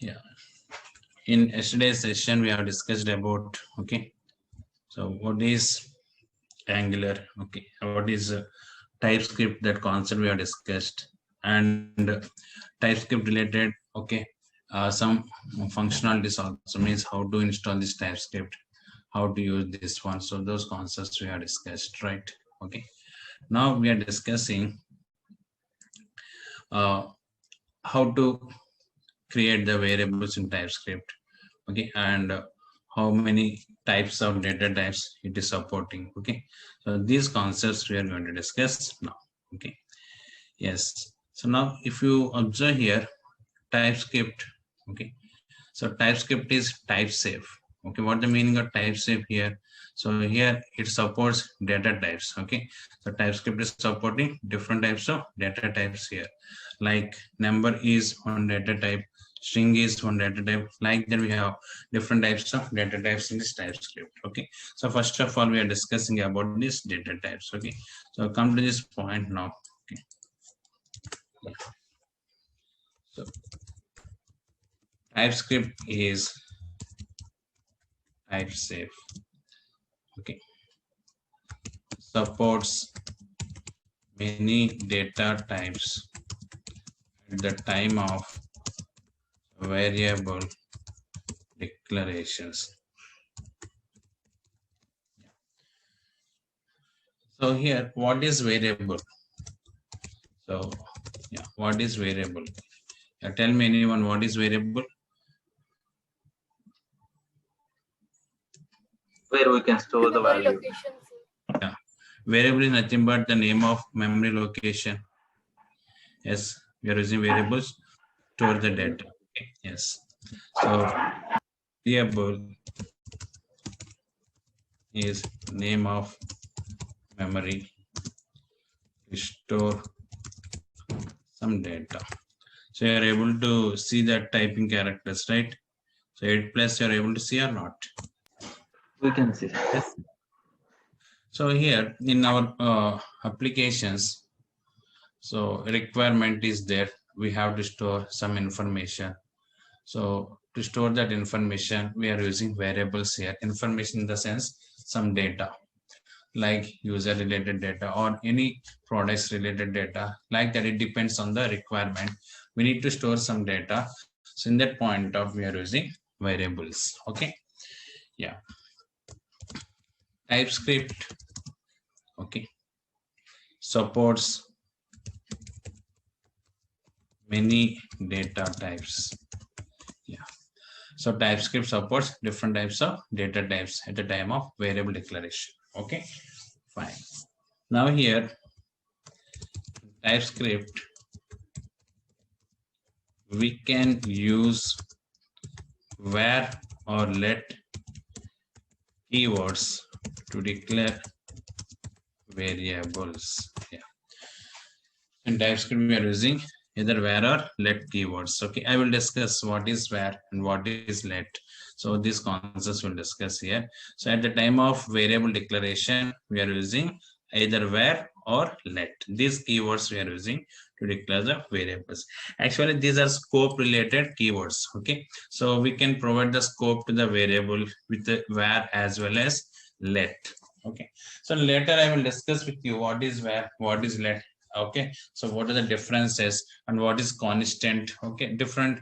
Yeah. In yesterday's session, we have discussed about, okay, so what is Angular, okay, what is TypeScript, that concept we have discussed, and TypeScript related, okay, some functionalities also, means how to install this TypeScript, how to use this one. So those concepts we have discussed, right? Okay. Now we are discussing how to create the variables in TypeScript, okay, and how many types of data types it is supporting, okay. So these concepts we are going to discuss now, okay. Yes, so now if you observe here, TypeScript, okay, so TypeScript is type safe, okay. What the meaning of type safe here? So here it supports data types, okay. So TypeScript is supporting different types of data types here, like number is one data type, string is one data type, like that we have different types of data types in this TypeScript, okay. So first of all, we are discussing about these data types, okay. So come to this point now, okay. So TypeScript is type safe, okay, supports many data types at the time of variable declarations. So here, what is variable? So yeah, what is variable? Tell me anyone, what is variable? Where we can store the value. Yeah, variable is nothing but the name of memory location. Yes, we are using variables to store the data. Okay. Yes. So variable is name of memory to store some data. So you are able to see that typing characters, right? So 8 plus you are able to see or not? We can see. Yes. So here in our applications, so requirement is there. We have to store some information. So to store that information, we are using variables here. Information in the sense some data, like user related data or any products related data, like that. It depends on the requirement. We need to store some data. So in that point of, we are using variables, okay. Yeah. TypeScript, okay, supports many data types. Yeah. So TypeScript supports different types of data types at the time of variable declaration. Okay, fine. Now here, TypeScript, we can use where or let keywords to declare variables. Yeah. In TypeScript, we are using either where or let keywords. Okay, I will discuss what is where and what is let. So these concepts we'll discuss here. So at the time of variable declaration, we are using either where or let. These keywords we are using to declare the variables. Actually, these are scope related keywords. Okay, so we can provide the scope to the variable with the where as well as let. Okay, so later I will discuss with you what is where, what is let. Okay, so what are the differences and what is constant. Okay, different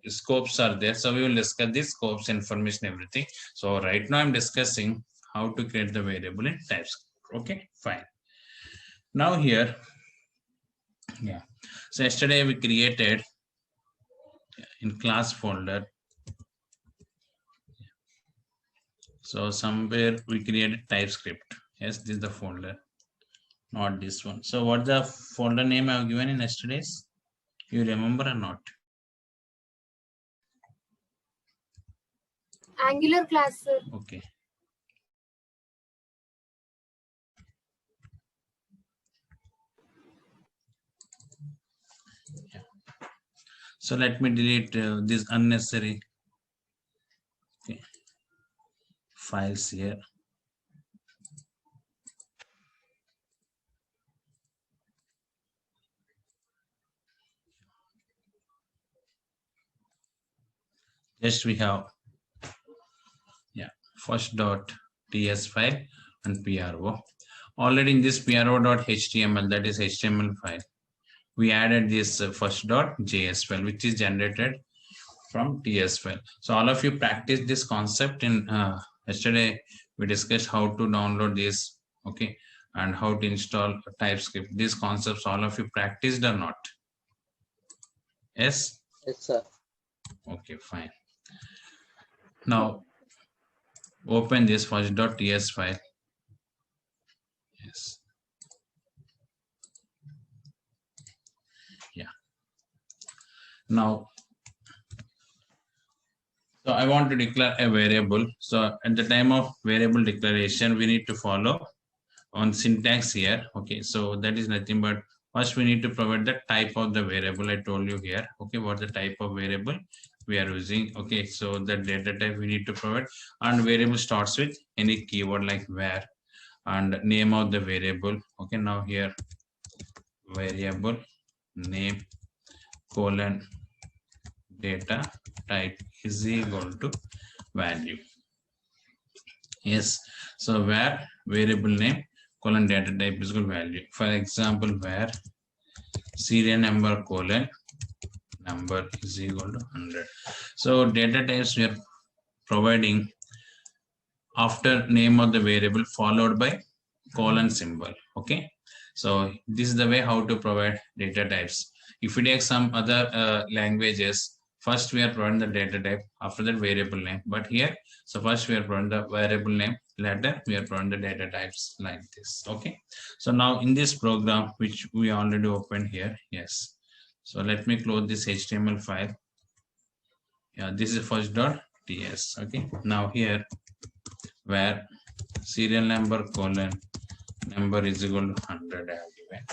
scopes are there, so we will discuss these scopes, information, everything. So right now I'm discussing how to create the variable in TypeScript. Okay, fine. Now here, yeah, so yesterday we created in class folder, so somewhere we created TypeScript. Yes, this is the folder, not this one. So what the folder name I have given in yesterday's? You remember or not? Angular class, sir. Okay. Yeah. So let me delete these unnecessary files here. Just we have first dot ts file and pro. Already in this pro.html, that is HTML file, we added this first dot js file, which is generated from ts file. So all of you practice this concept in yesterday we discussed how to download this, okay, and how to install TypeScript. These concepts all of you practiced or not? Yes? Yes, sir. Okay, fine. Now open this first.ts file. Yes. Yeah. Now, so I want to declare a variable. So at the time of variable declaration, we need to follow on syntax here. Okay, so that is nothing but first we need to provide the type of the variable. I told you here. Okay, what the type of variable we are using. Okay, so the data type we need to provide, and variable starts with any keyword like where and name of the variable. Okay, now here variable name colon data type is equal to value. Yes, so where variable name colon data type is equal to value. For example, where serial number colon number is equal to 100. So data types we are providing after name of the variable followed by colon symbol. Okay, so this is the way how to provide data types. If we take some other languages, first we are providing the data type, after that variable name. But here, so first we are providing the variable name, later we are providing the data types like this. Okay, so now in this program which we already opened here, yes. So let me close this HTML file. Yeah, this is first.ts. Okay, now here where serial number colon number is equal to 100 I have given,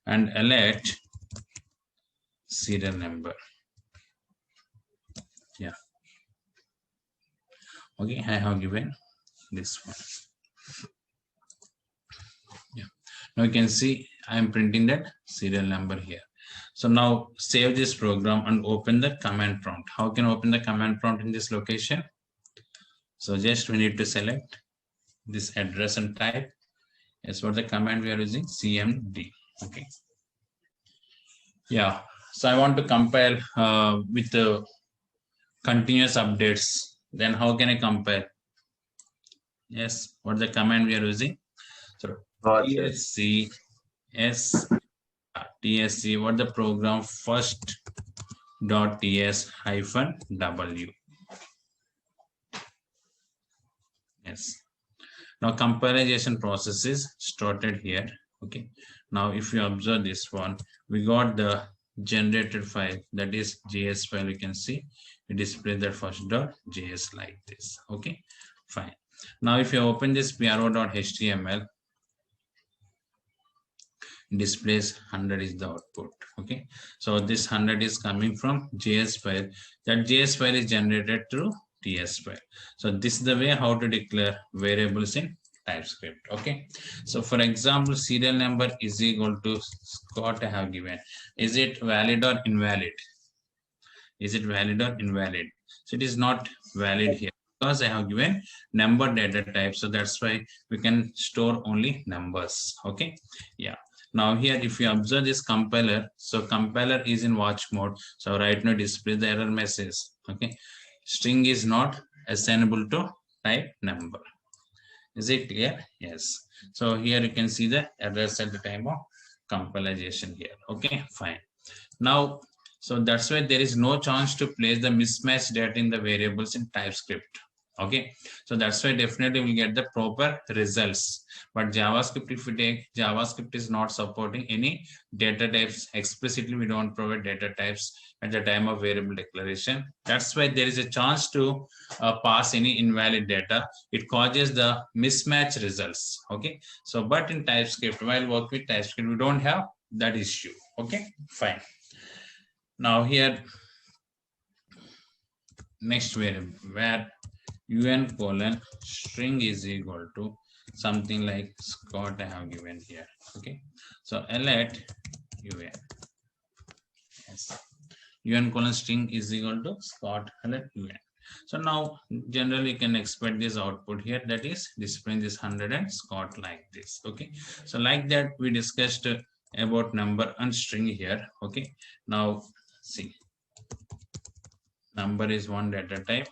and elect serial number. Yeah, okay, I have given this one. Yeah, now you can see I am printing that serial number here. So now save this program and open the command prompt. How can I open the command prompt in this location? So just we need to select this address and type. As for the command we are using cmd. Okay. Yeah. So I want to compile with the continuous updates. Then how can I compile? Yes. What the command we are using? So tsc tsc. What the program first dot ts hyphen w. Yes. Now compilation process is started here. Okay. Now if you observe this one, we got the generated file, that is JS file. You can see it displays that first.js like this. Okay, fine. Now if you open this pro.html, displays 100 is the output. Okay, so this 100 is coming from JS file. That JS file is generated through TS file. So this is the way how to declare variables in TypeScript. Okay, so for example, serial number is equal to Scott I have given. Is it valid or invalid? Is it valid or invalid? So it is not valid here because I have given number data type. So that's why we can store only numbers. Okay, yeah. Now here, if you observe this compiler, so compiler is in watch mode. So right now display the error message. Okay, string is not assignable to type number. Is it clear? Yes. So here you can see the errors at the time of compilation here. Okay, fine. Now, so that's why there is no chance to place the mismatched data in the variables in TypeScript. Okay, so that's why definitely we'll get the proper results. But JavaScript, if we take, JavaScript is not supporting any data types. Explicitly, we don't provide data types at the time of variable declaration. That's why there is a chance to pass any invalid data. It causes the mismatch results. Okay, so but in TypeScript, while work with TypeScript, we don't have that issue. Okay, fine. Now here, next variable where un colon string is equal to something like Scott I have given here. Okay, so let un. Yes. un colon string is equal to Scott alert un. So now generally you can expect this output here, that is displaying this 100 and Scott like this. Okay, so like that we discussed about number and string here. Okay, now see, number is one data type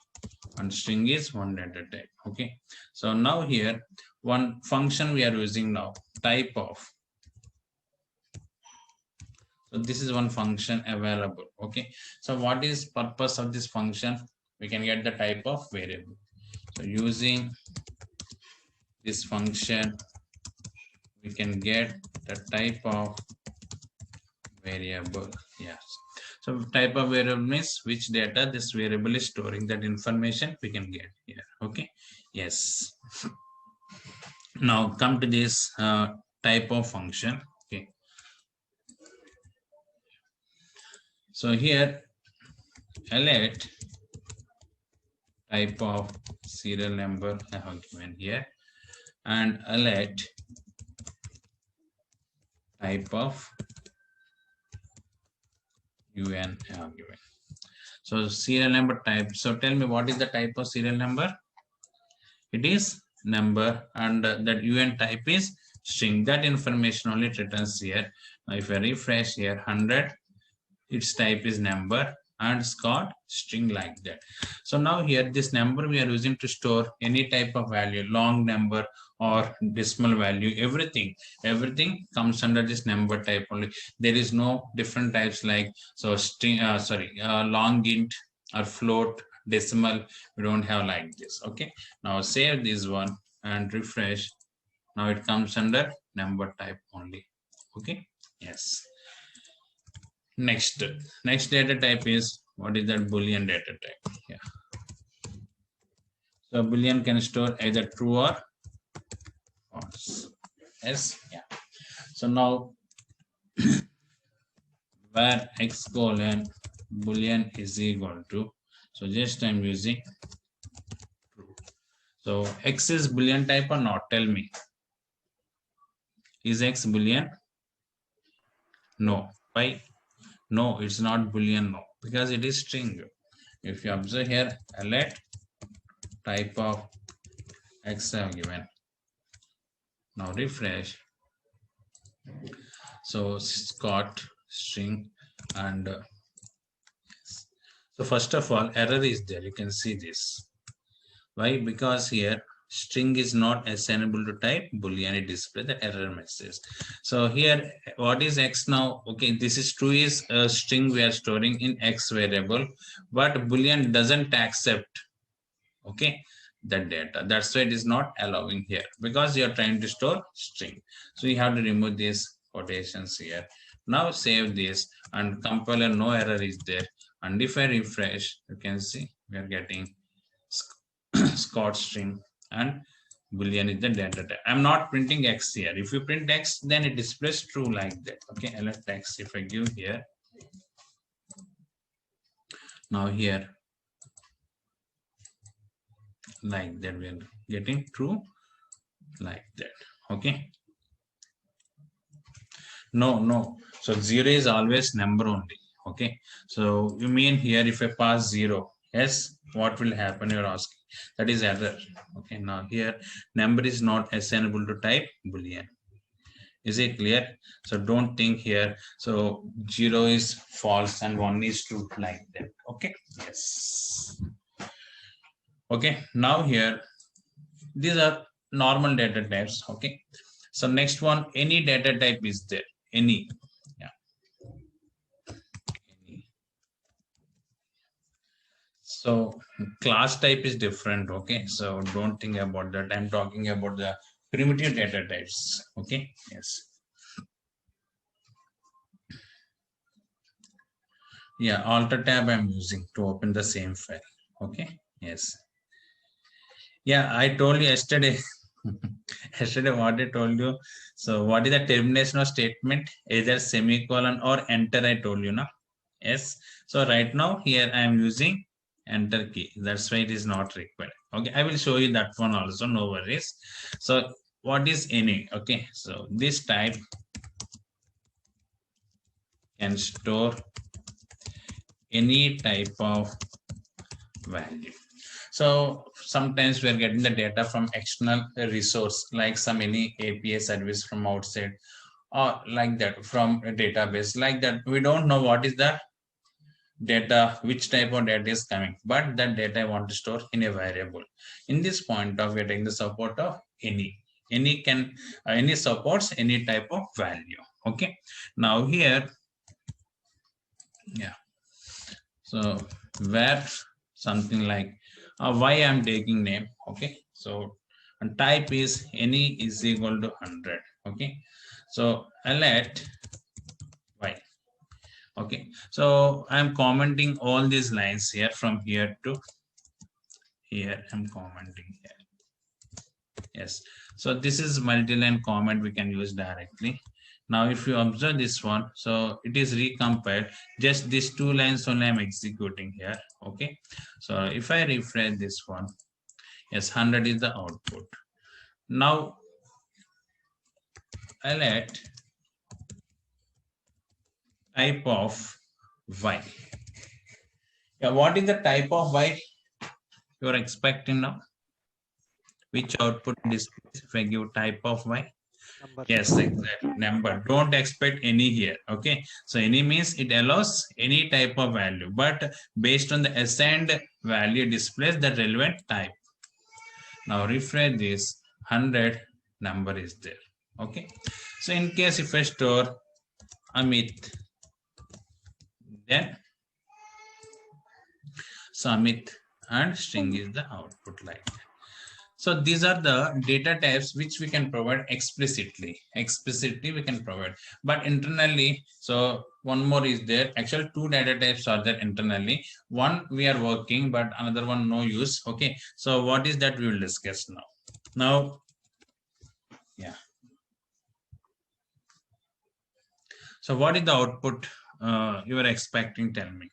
and string is one data type. Okay, so now here one function we are using now, type of. So this is one function available. Okay, so what is purpose of this function? We can get the type of variable. So using this function we can get the type of variable. Yes, so type of variable means which data this variable is storing, that information we can get here. Okay, yes. Now come to this type of function. Okay, so here alert type of serial number I have given here, and alert type of un I have given. So serial number type. So tell me, what is the type of serial number? It is number, and that un type is string. That information only returns here. Now if I refresh here, 100, its type is number, and Scott string like that. So now here this number we are using to store any type of value, long number or decimal value, everything comes under this number type only. There is no different types like so string long int or float, decimal. We don't have like this. Okay, now save this one and refresh. Now it comes under number type only. Okay, yes. Next data type is, what is that? Boolean data type. Yeah. So Boolean can store either true or false. Yes. Yeah. So now where x colon Boolean is equal to, so just I'm using true. So x is Boolean type or not? Tell me. Is x Boolean? No. Why? No, it's not Boolean. No, because it is string. If you observe here, alert type of x I have given. Now refresh. So Scott string, and so first of all error is there. You can see this. Why? Because here string is not assignable to type Boolean, it displays the error message. So here what is x now? Okay, this is true is a string we are storing in x variable, but Boolean doesn't accept okay that data. That's why it is not allowing here, because you are trying to store string. So you have to remove these quotations here. Now save this and compiler, no error is there, and if I refresh, you can see we are getting Scott string and Boolean is the data type. I'm not printing x here. If you print x, then it displays true like that. Okay, alert x. If I give here, now here like that, we are getting true like that. Okay. No. So 0 is always number only. Okay. So you mean here if I pass 0, yes, what will happen? You're asking. That is error. Okay. Now here number is not assignable to type Boolean. Is it clear? So don't think here. So 0 is false and 1 is true like that. Okay. Yes. Okay. Now here, these are normal data types. Okay. So next one, any data type is there. Any. Yeah. Any. So class type is different. Okay. So don't think about that. I'm talking about the primitive data types. Okay. Yes. Yeah. Alter tab I'm using to open the same file. Okay. Yes. Yeah. I told you yesterday. Yesterday what I told you. So what is the termination of statement? Either semicolon or enter, I told you now. Yes. So right now here I am using enter key. That's why it is not required. Okay, I will show you that one also, no worries. So what is any? Okay, so this type can store any type of value. So sometimes we are getting the data from external resource, like any API service from outside, or like that from a database, like that. We don't know what is the data, which type of data is coming, but that data I want to store in a variable. In this point of, we are taking the support of any supports any type of value. Okay, now here, yeah, so where something like why I'm taking name. Okay, so and type is any is equal to 100. Okay, so I'll let y. Okay, so I'm commenting all these lines here from here to here. I'm commenting here. Yes, so this is multi-line comment we can use directly. Now if you observe this one, so it is recompiled, just these 2 lines only I'm executing here. Okay, so if I refresh this one, yes, 100 is the output. Now I let type of y. Yeah, what is the type of y you are expecting now? Which output displays if I give type of y? Number. Yes, exactly. Number. Don't expect any here. Okay. So any means it allows any type of value, but based on the assigned value displays the relevant type. Now refresh this, 100 number is there. Okay. So in case if I store Amit, then Samit and string is the output like that. So these are the data types which we can provide explicitly. Explicitly we can provide, but internally, so one more is there. Actually, 2 data types are there internally. One we are working, but another one no use. Okay. So what is that we will discuss now. Now, yeah. So what is the output you are expecting? Tell me.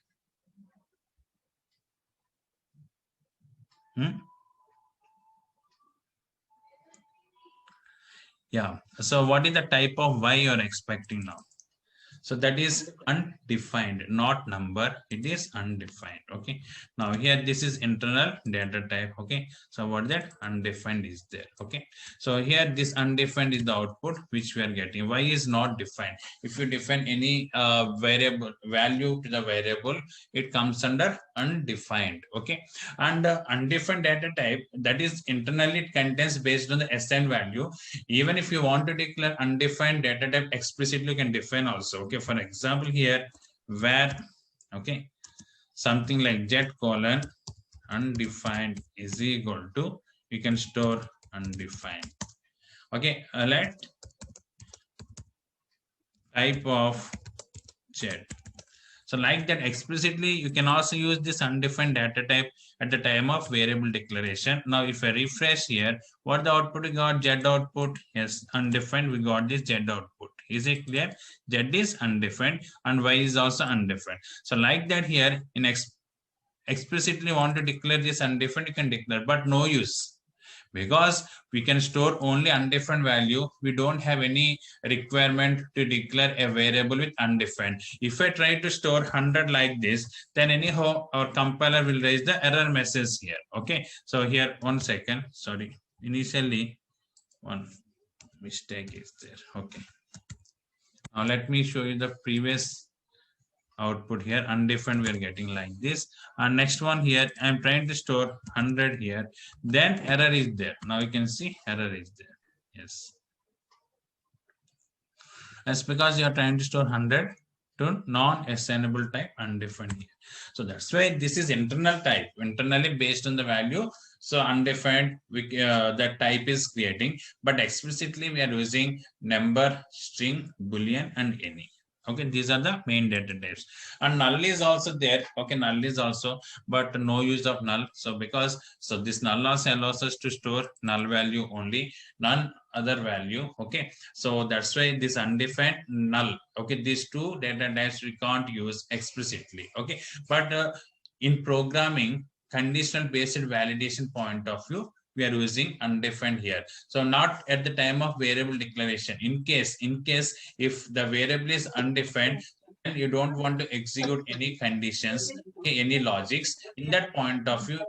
Yeah. So what is the type of y you're expecting now? So that is undefined, not number. It is undefined. Okay. Now here this is internal data type. Okay. So what that undefined is there. Okay. So here this undefined is the output which we are getting. Y is not defined. If you define any variable value to the variable, it comes under undefined. Okay. And undefined data type, that is internally it contains based on the assigned value. Even if you want to declare undefined data type explicitly, you can define also. Okay, for example here, where, okay, something like jet colon undefined is equal to, you can store undefined. Okay, let type of jet. So like that explicitly, you can also use this undefined data type at the time of variable declaration. Now, if I refresh here, what the output we got? Z output. Yes, undefined. We got this Z output. Is it clear? Z is undefined and Y is also undefined. So like that here, in explicitly want to declare this undefined, you can declare, but no use. Because we can store only undefined value. We don't have any requirement to declare a variable with undefined. If I try to store 100 like this, then anyhow our compiler will raise the error message here. Okay. So here, 1 second. Sorry. Initially, one mistake is there. Okay. Now let me show you the previous output here. Undefined we are getting like this, and next one here I'm trying to store 100 here, then error is there. Now you can see error is there. Yes, that's because you are trying to store 100 to non-assignable type undefined here. So that's why this is internal type, internally based on the value. So undefined that type is creating, but explicitly we are using number, string, boolean, and any. Okay, these are the main data types, and null is also there. Okay, null is also, but no use of null. So because this null also allows us to store null value only, none other value. Okay, so that's why this undefined null. Okay, these 2 data types we can't use explicitly. Okay, but in programming, conditional based validation point of view, we are using undefined here. So not at the time of variable declaration. In case if the variable is undefined, and you don't want to execute any conditions, any logics. In that point of view,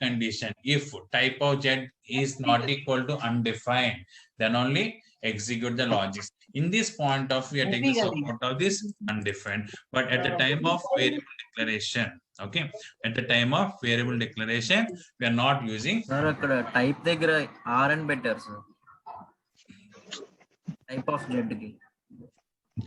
condition, if type of z is not equal to undefined, then only execute the logics. In this point of view, we are taking support of this undefined, but at the time of variable declaration, okay, at the time of variable declaration, we are not using. Sir, type దగ్గర R and better, sir. Type of Z.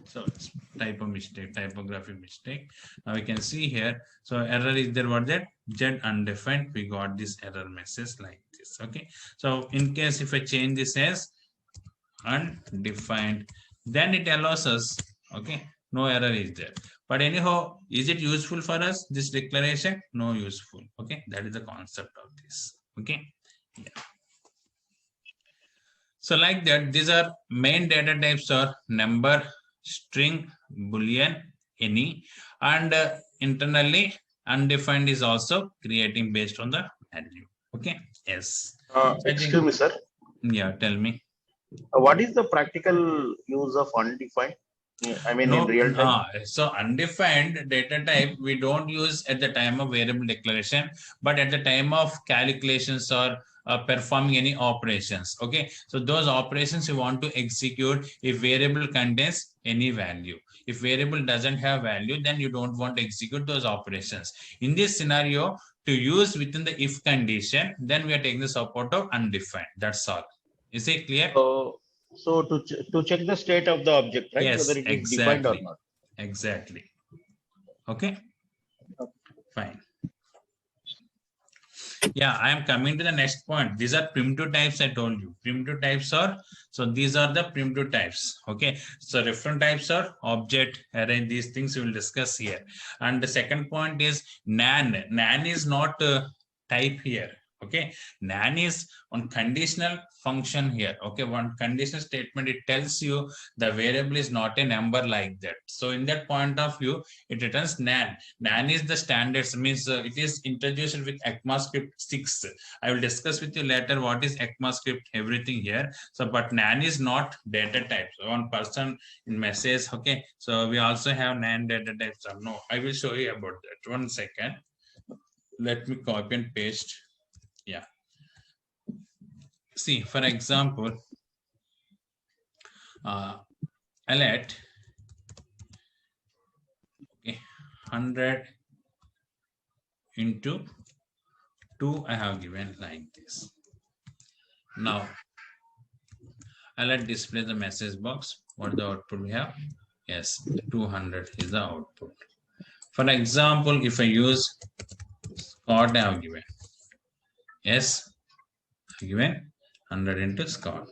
So it's type of mistake, typography mistake. Now we can see here. So error is there, what that z undefined, we got this error message like this. Okay. So in case if I change this as undefined, then it allows us, okay, no error is there. But anyhow, is it useful for us, this declaration? No useful. Okay, that is the concept of this. Okay. Yeah. So like that, these are main data types are number, string, boolean, any, and internally undefined is also creating based on the value. Okay. Yes. Excuse me, sir. Yeah, tell me. What is the practical use of undefined? I mean, in real time. So undefined data type we don't use at the time of variable declaration, but at the time of calculations or performing any operations. Okay, so those operations you want to execute if variable contains any value. If variable doesn't have value, then you don't want to execute those operations. In this scenario, to use within the if condition, then we are taking the support of undefined. That's all. Is it clear? So to check the state of the object, right? Yes, Whether it is exactly. defined or not. Exactly. Okay. Fine. Yeah, I am coming to the next point. These are primitive types I told you. Primitive types are, so these are the primitive types. Okay. So reference types are object, array, these things we will discuss here. And the second point is nan. Nan is not a type here. Okay, nan is on conditional function here. Okay, one conditional statement, it tells you the variable is not a number like that. So in that point of view, it returns nan. Nan is the standards, means it is introduced with ECMAScript 6. I will discuss with you later what is ECMAScript, everything here. So, but nan is not data type. So one person in message, okay. So we also have nan data types. No, I will show you about that. 1 second. Let me copy and paste. Yeah. See, for example, I let 100 into 2 I have given like this. Now I let display the message box. What the output we have? Yes, 200 is the output. For example, if I use Scott, I have given. Yes, given 100 into Scott.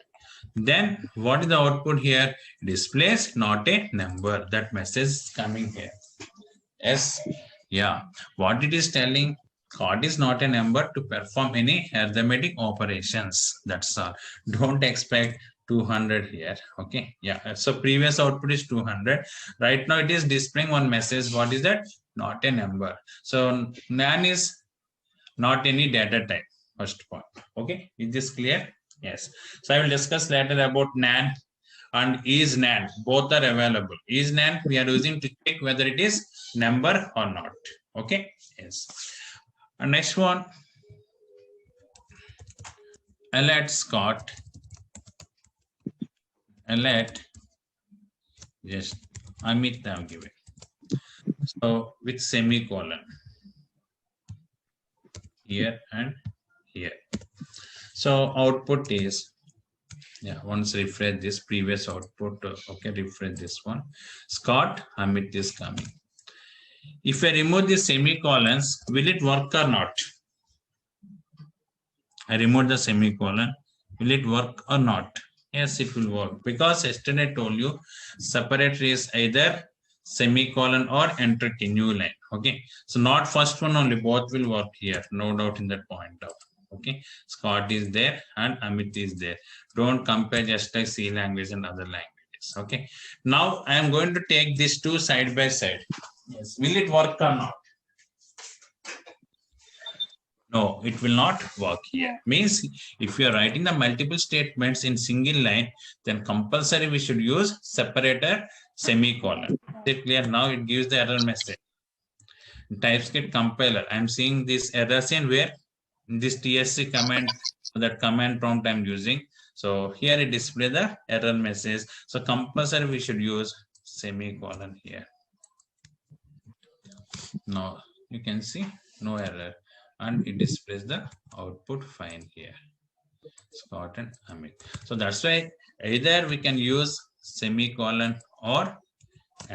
Then what is the output here? Displays not a number. That message is coming here. Yes, yeah. What it is telling, Scott is not a number to perform any arithmetic operations. That's all. Don't expect 200 here. Okay, yeah. So previous output is 200. Right now it is displaying one message. What is that? Not a number. So nan is not any data type. First point. Okay, is this clear? Yes. So I will discuss later about nan and is nan. Both are available. Is nan we are using to check whether it is number or not. Okay. Yes. And next one. Let Scott. Let just Amit now given. So with semicolon here and here. So output is, yeah, once refresh this previous output, okay, refresh this one. Scott, Amit is coming. If I remove the semicolons, will it work or not? I remove the semicolon, will it work or not? Yes, it will work, because yesterday I told you separator is either semicolon or enter a new line. Okay, so not first one only, both will work here, no doubt in that point of. Okay, Scott is there and Amit is there. Don't compare just like C language and other languages. Okay, now I am going to take these two side by side. Yes, will it work or not? No, it will not work here. Means if you are writing the multiple statements in single line, then compulsory we should use separator semicolon. Is it clear? Now it gives the error message. TypeScript compiler. I'm seeing this error scene where this TSC command, that command prompt I'm using. So here it displays the error message. So compulsory we should use semicolon here. Now you can see no error, and it displays the output fine here. Scott and Amit. So that's why either we can use semicolon or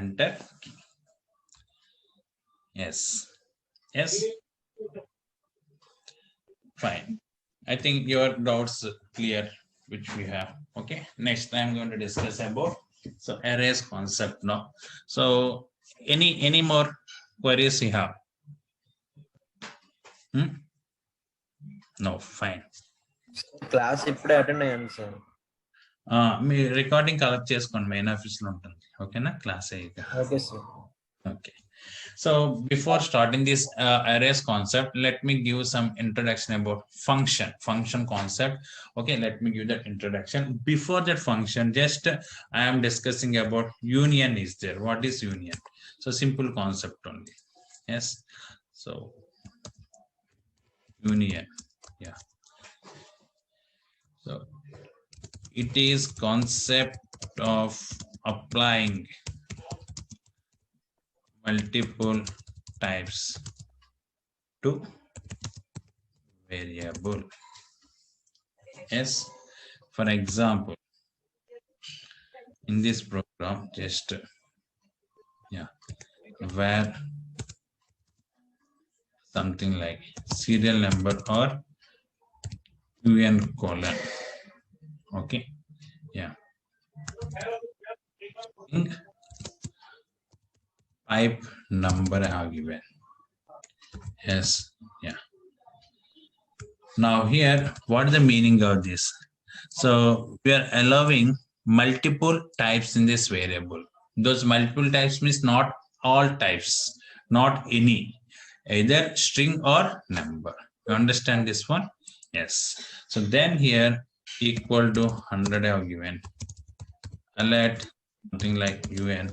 enter key. Yes. Yes. Fine. I think your doubts clear, which we have. Okay. Next, I'm going to discuss about arrays concept now. So any more queries you have? No. Fine. Class ఇప్పుడే attend అయ్యాను sir. మీ recording collect చేసుకోండి, main office లో ఉంటుంది. ఓకేనా? Class okay sir. Okay. So before starting this arrays concept, let me give some introduction about function concept. Okay, let me give that introduction. Before that function, just I am discussing about union is there. What is union? So simple concept only. Yes. So union. Yeah. So it is concept of applying multiple types to variable. Yes, for example, in this program, just where something like serial number or UN colon. Okay, type number I have given. Yes, now here, what is the meaning of this? So we are allowing multiple types in this variable. Those multiple types means not all types, not any, either string or number. You understand this one? Yes. So then here equal to 100 I have given. Alert something like UN.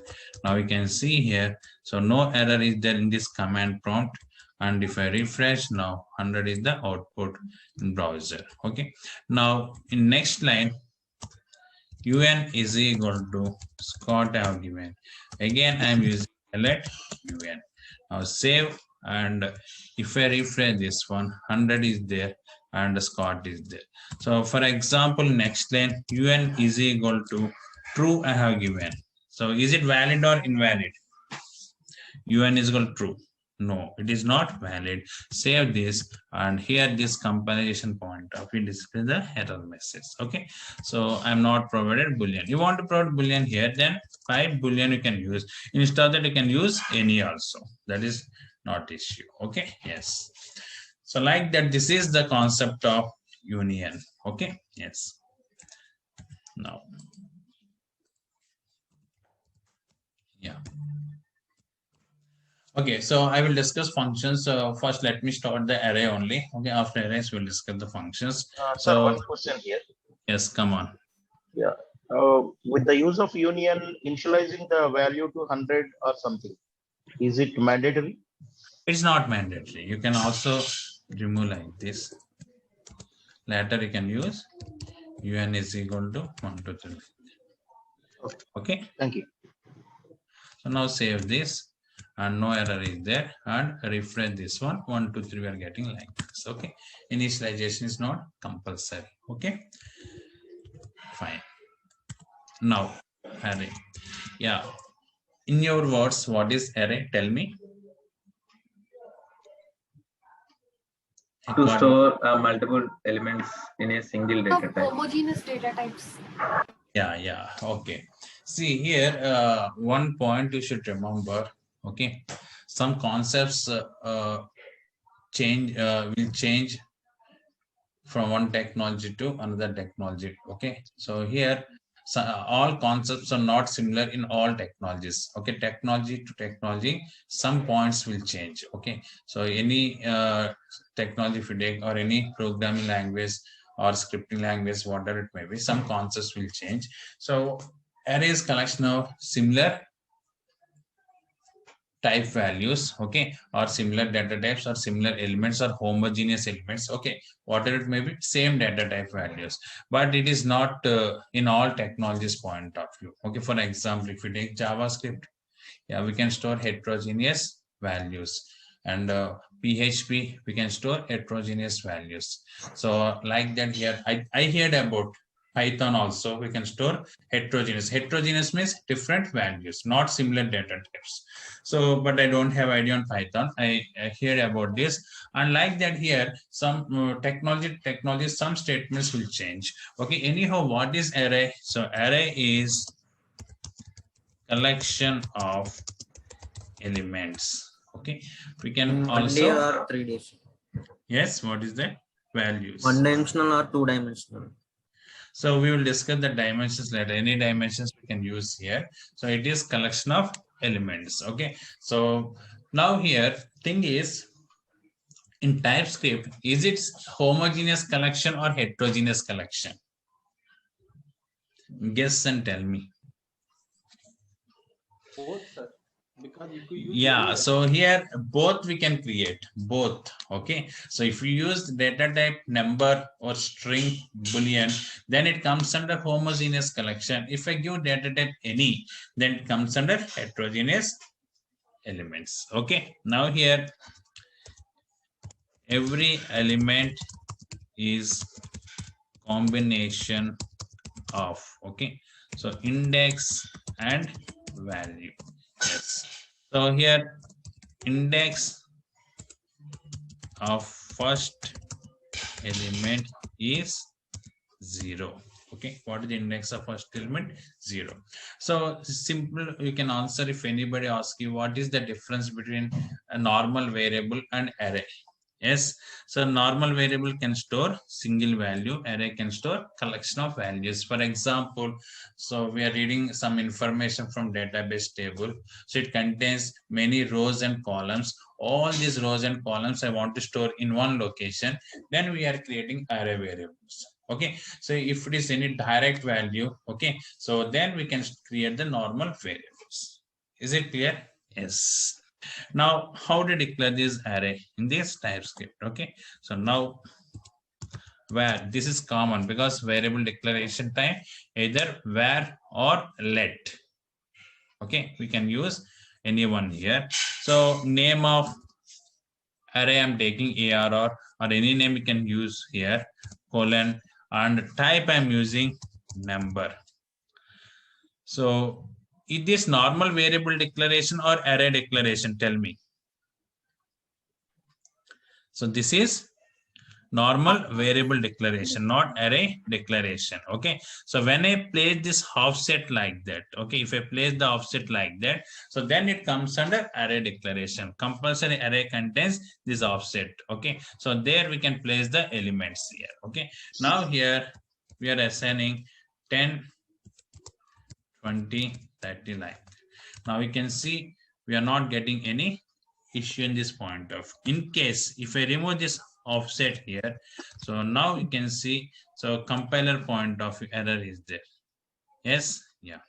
Now we can see here, so no error is there in this command prompt, and if I refresh, now 100 is the output in browser. Okay, now in next line, UN is equal to Scott I have given. Again I am using alert UN. Now save, and if I refresh this one, 100 is there and Scott is there. So for example, next line, UN is equal to true I have given. So is it valid or invalid? UN is equal to true. No, it is not valid. Save this, and here this compilation point of it displays the error message. Okay, so I'm not provided boolean. You want to provide boolean here, then 5 boolean you can use. Instead of that, you can use any also. That is not issue. Okay, yes. So like that, this is the concept of union. Okay, yes. Now, okay, so I will discuss functions. First, let me start the array only. Okay, after arrays, we'll discuss the functions. Sir, one question here. Yes, come on. Yeah. With the use of union, initializing the value to 100 or something, is it mandatory? It's not mandatory. You can also remove like this. Later, you can use UN is equal to 1, 2, 3. Okay. Thank you. So now save this, and no error is there, and refresh this one, 1, 2, 3, we are getting like this. Okay, initialization is not compulsory. Okay, fine. Now array, in your words, what is array? Tell me. To store multiple elements in a single data type. Homogeneous data types. Okay, see here, one point you should remember. Okay, some concepts will change from one technology to another technology. Okay, so here, all concepts are not similar in all technologies. Okay, technology to technology, some points will change. Okay, so any technology if you take, or any programming language or scripting language, whatever it may be, some concepts will change. So Array is collection of similar type values, okay, or similar data types or similar elements or homogeneous elements, okay, whatever it may be, same data type values, but it is not in all technologies point of view. Okay, for example, if we take JavaScript, yeah, we can store heterogeneous values, and PHP, we can store heterogeneous values. So like that here, I heard about Python also, we can store heterogeneous. Heterogeneous means different values, not similar data types. So, but I don't have idea on Python. I heard about this. And like that here, some technology, some statements will change. Okay, anyhow, what is array? So array is collection of elements. Okay, we can also 1 day or 3 days. yes, what is the values? 1 dimensional or 2 dimensional. So we will discuss the dimensions later. Any dimensions we can use here. So it is collection of elements. Okay, so now here thing is, in TypeScript, is it homogeneous collection or heterogeneous collection? Guess and tell me. Both, sir. Because if you use Yeah, so here both we can create both. Okay, so if you use data type number or string boolean, then it comes under homogeneous collection. If I give data type any, then it comes under heterogeneous elements. Okay, now here every element is combination of, okay, so index and value. Yes, so here index of first element is 0. Okay, what is the index of first element? 0. So simple, you can answer if anybody asks you what is the difference between a normal variable and array. Yes, so normal variable can store single value, array can store collection of values. For example, so we are reading some information from database table. So it contains many rows and columns. All these rows and columns I want to store in one location. Then we are creating array variables. Okay, so if it is any direct value, okay, so then we can create the normal variables. Is it clear? Yes. Now, how to declare this array in this TypeScript? Okay, so now where this is common because variable declaration type either where or let. Okay, we can use anyone here. So name of array I'm taking ARR or any name we can use here, colon, and type I'm using number. So is this normal variable declaration or array declaration? Tell me. So this is normal variable declaration, not array declaration. Okay, so when I place this offset like that, okay, if I place the offset like that, so then it comes under array declaration. Compulsory array contains this offset. Okay, so there we can place the elements here. Okay, now here we are assigning 10, 20, 30 like. Now we can see we are not getting any issue in this point of. In case if I remove this offset here, so now you can see, so compiler point of error is there. Yes, yeah,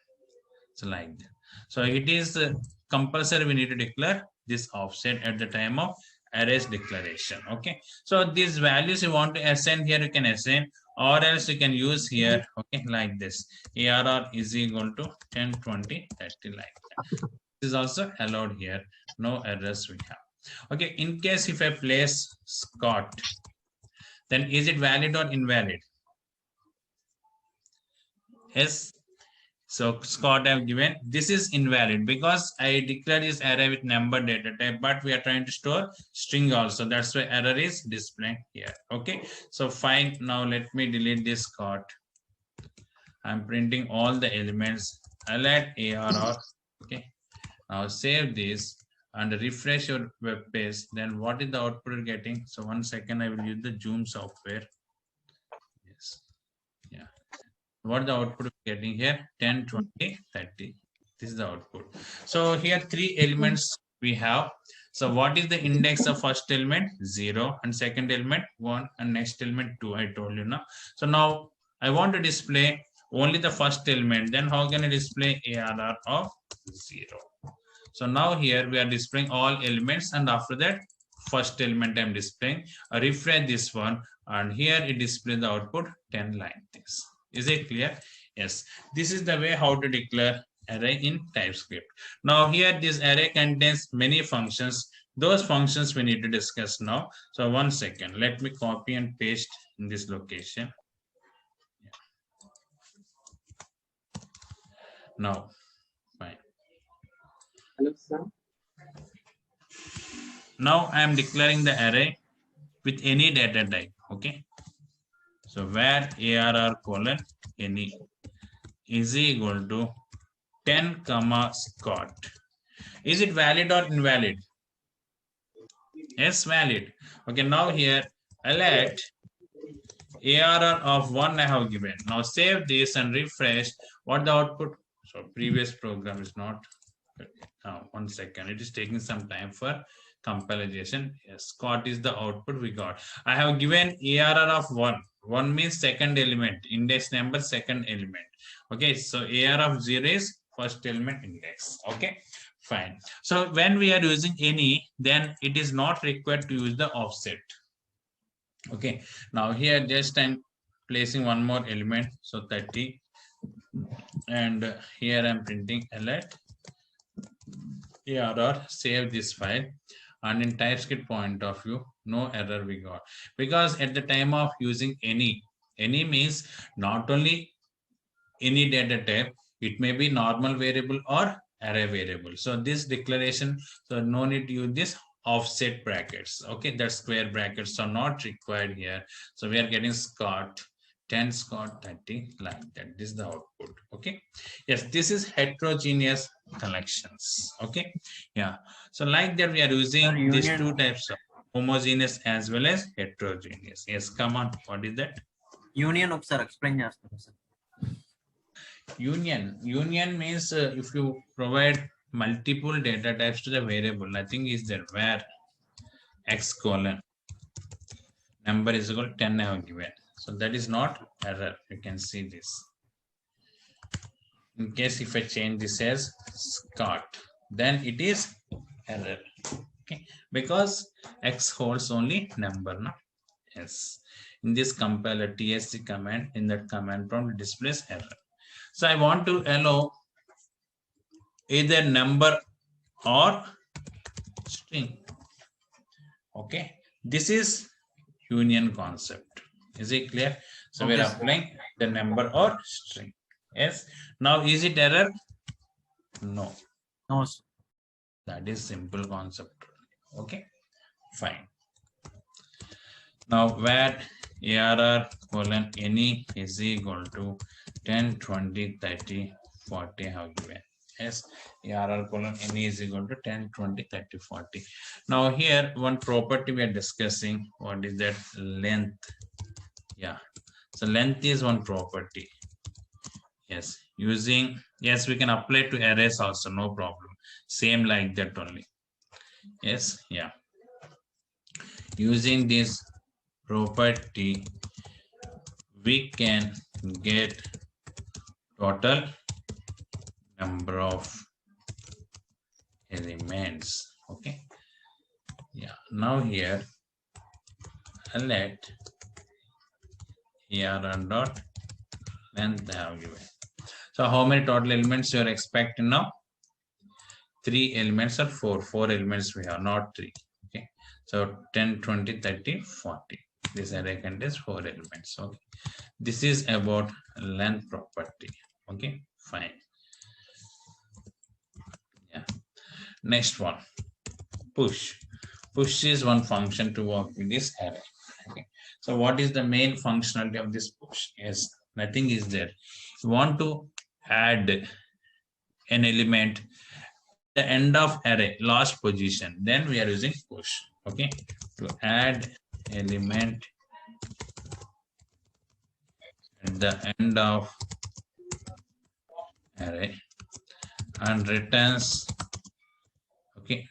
so like that. So it is compulsory, we need to declare this offset at the time of arrays declaration. Okay, so these values you want to assign here, you can assign, or else you can use here, okay, like this, ARR is equal to 10, 20, 30 like that. This is also allowed here, no errors we have. Okay, in case if I place Scott, then is it valid or invalid? Yes. So Scott I've given, this is invalid because I declared this array with number data type, but we are trying to store string also. That's why error is displayed here. Okay, so fine. Now let me delete this Scott. I'm printing all the elements. I'll add ARR. Okay, now save this and refresh your web page. Then what is the output you're getting? So 1 second, I will use the Zoom software. Yes, yeah. What the output you're getting here? 10, 20, 30. This is the output. So here 3 elements we have. So what is the index of first element? 0, and second element 1, and next element 2. I told you now. So now I want to display only the first element, then how can I display ARR of 0? So now here we are displaying all elements, and after that first element I'm displaying. I refresh this one, and here it displays the output 10 like this. Is it clear? Yes. This is the way how to declare array in TypeScript. Now here this array contains many functions. Those functions we need to discuss now. So 1 second, let me copy and paste in this location. Now, fine. Hello, sir. Now I am declaring the array with any data type. Okay. So where ARR colon any is equal to 10 comma Scott. Is it valid or invalid? Yes, valid. Okay, now here I let ARR of 1 I have given. Now save this and refresh. What the output? So previous program is not. 1 second. It is taking some time for compilation. Yes, Scott is the output we got. I have given ARR of 1. 1 means second element, index number, second element. Okay, so ARR of 0 is first element index. Okay, fine. So when we are using any, then it is not required to use the offset. Okay, now here just I'm placing one more element, so 30, and here I'm printing alert ARR, save this file, and in TypeScript point of view, no error we got, because at the time of using any means not only any data type, it may be normal variable or array variable. So this declaration, so no need to use this offset brackets. Okay, that square brackets are not required here. So we are getting Scott 10 Scott 30 like that. This is the output. Okay, yes, this is heterogeneous collections. Okay, yeah, so like that we are using these two types of homogeneous as well as heterogeneous. Yes, come on, what is that? Union ఒకసారి explain చేస్తాను sir. Union means if you provide multiple data types to the variable, nothing is there where x colon number is equal to 10 I have given. So that is not error. You can see this. In case if I change this as Scott, then it is error. Okay, because x holds only number. No? Yes. In this compiler tsc command, in that command prompt displays error. So I want to allow either number or string. Okay, this is union concept. Is it clear? So okay, we're applying the number or string. Yes. Now is it error? No. No, sir. That is simple concept. Okay, fine. Now where ARR colon any is equal to 10, 20, 30, 40 have given. Yes, ARR colon any is equal to 10, 20, 30, 40. Now here one property we are discussing. What is that? Length. Yeah, so length is one property. Yes, using, yes, we can apply to arrays also, no problem. Same like that only. Yes, yeah. Using this property, we can get total number of elements. Okay, yeah. Now here I'll let ARR dot length I have given. So how many total elements you are expecting now? 3 elements or 4 elements we have, not 3. Okay, so 10, 20, 30, 40. This array contains 4 elements. Okay, this is about length property. Okay, fine. Yeah, next one, push. Push is one function to work with this array. Okay, so what is the main functionality of this push? Yes, nothing is there. You want to add an element at the end of array, last position, then we are using push. Okay, to add element at the end of array and returns, okay,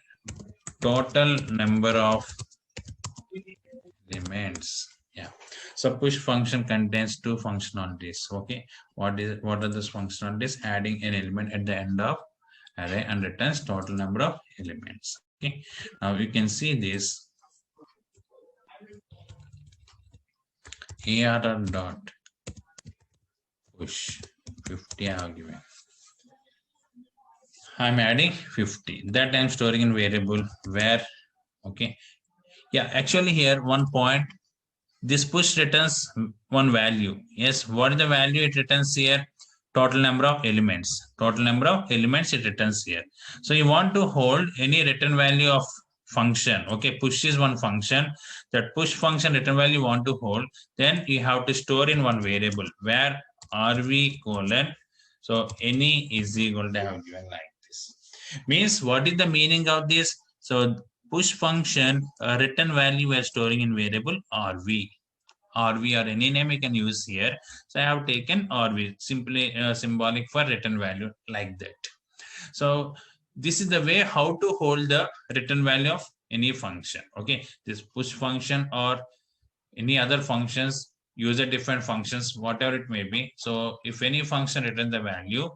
total number of elements. Yeah, So push function contains two functionalities. Okay, what are those functionalities? Adding an element at the end of array and returns total number of elements. Okay, now you can see this arr dot push 50 I have given. I'm adding 50. That I'm storing in variable where, okay. Yeah, actually here one point, this push returns one value. Yes, what is the value it returns here? Total number of elements. Total number of elements it returns here. So you want to hold any return value of function. Okay, push is one function. That push function return value you want to hold. Then you have to store in one variable where rv colon. So any is equal to have given like this. Means what is the meaning of this? So push function return value we are storing in variable rv or any name you can use here. So I have taken rv, simply symbolic for return value like that. So this is the way how to hold the return value of any function. Okay, this push function or any other functions use a different functions, whatever it may be. So if any function returns the value,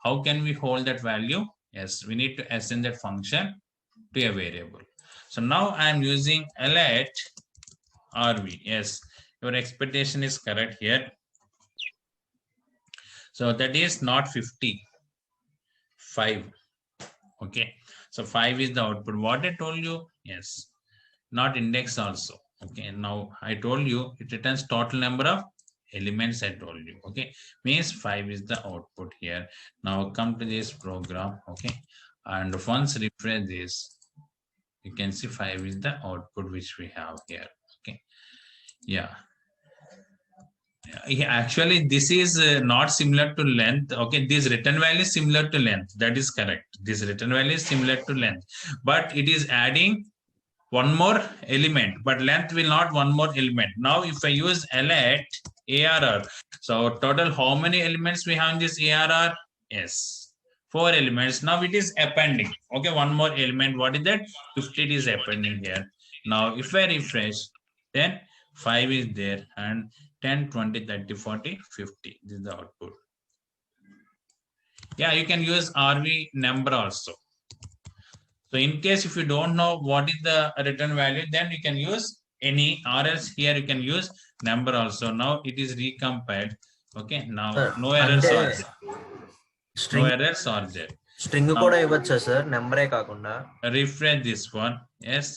how can we hold that value? Yes, we need to assign that function to a variable. So now I am using let rv. Yes, your expectation is correct here. So that is not 50, 5. Okay, so 5 is the output. What I told you, yes, not index also. Okay, now I told you it returns total number of elements. I told you. Okay, means 5 is the output here. Now come to this program. Okay, and once refresh this, you can see 5 is the output which we have here. Okay, yeah. Actually, this is not similar to length. Okay, this return value is similar to length. That is correct. This return value is similar to length, but it is adding one more element, but length will not one more element. Now, if I use let arr, so total how many elements we have in this arr? Yes, 4 elements. Now it is appending. Okay, one more element. What is that? 50 is appending here. Now, if I refresh, then 5 is there and 10, 20, 30, 40, 50. This is the output. Yeah, you can use RV number also. So in case if you don't know what is the return value, then you can use any, or else here you can use number also. Now it is recompiled. Okay, now Sir, no errors are there. String, No errors are there. string కూడా ఇవ్వచ్చా sir, నెంబరే కాకుండా? Refresh this one. Yes,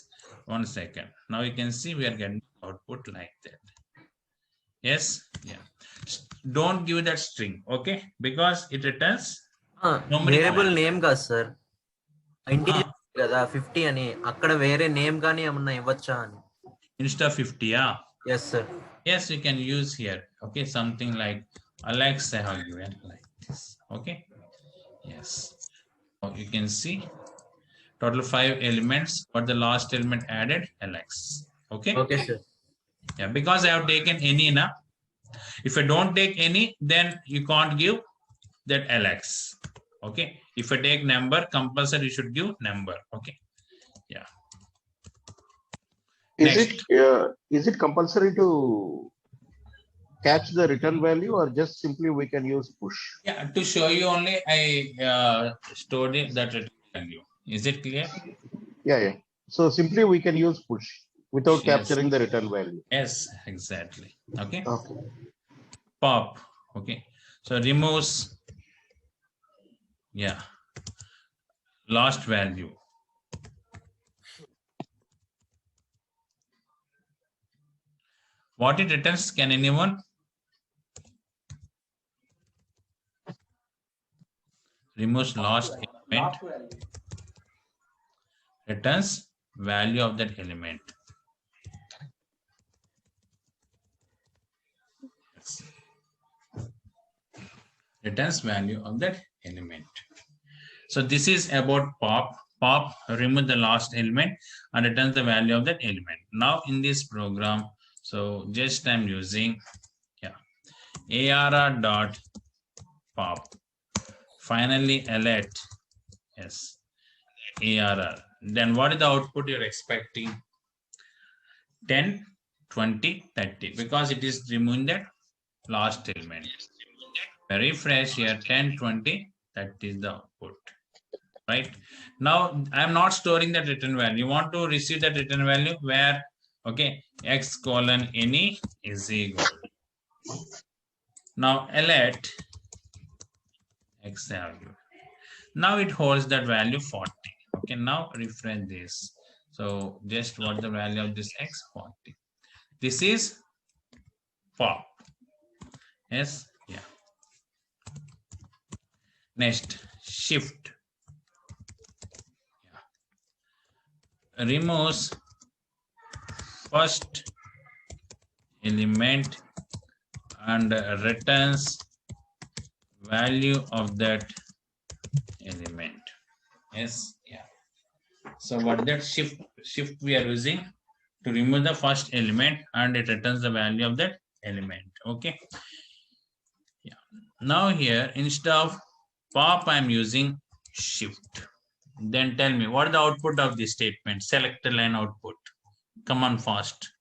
1 second. Now you can see we are getting output like that. Yes, yeah. Don't give that string, okay, because it returns variable name కాదు sir, integer కదా 50 అని, అక్కడ వేరే name కానీ ఏమన్నా ఇవ్వచ్చా అని. Instead of 50, yeah. Yes sir. Yes, you can use here. Okay, something like Alex I have given like this. Okay, yes. So you can see total 5 elements, but the last element added Alex. Okay. Okay sir. Yeah, because I have taken any now. If I don't take any, then you can't give that Alex. Okay. If I take number, compulsory you should give number. Okay. Yeah. Is it compulsory to catch the return value, or just simply we can use push? Yeah, to show you only, I stored it, that return value. Is it clear? Yeah. So simply we can use push without capturing the return value. Yes, exactly. Okay. Okay. Pop. Okay. So removes, yeah, last value. What it returns, can anyone? Removes last element, returns value of that element. Returns value of that element. So this is about pop. Pop remove the last element and returns the value of that element. Now in this program, so just I'm using arr dot pop. Finally let, yes, arr. Then what is the output you're expecting? 10, 20, 30, because it is removing that last element. Refresh here, 10, 20, that is the output. Right now, I am not storing that return value. You want to receive that return value where, okay, x colon any is equal. Now let x value. Now it holds that value 40. Okay, now refresh this. So just what the value of this x? 40. This is pop. Yes, yeah. Next, shift. Yeah. Removes first element and returns value of that element. Yes, yeah. So what that shift we are using to remove the first element and it returns the value of that element. Okay. Yeah. Now here instead of pop I am using shift. Then tell me what is the output of this statement? Select a line output. Come on fast.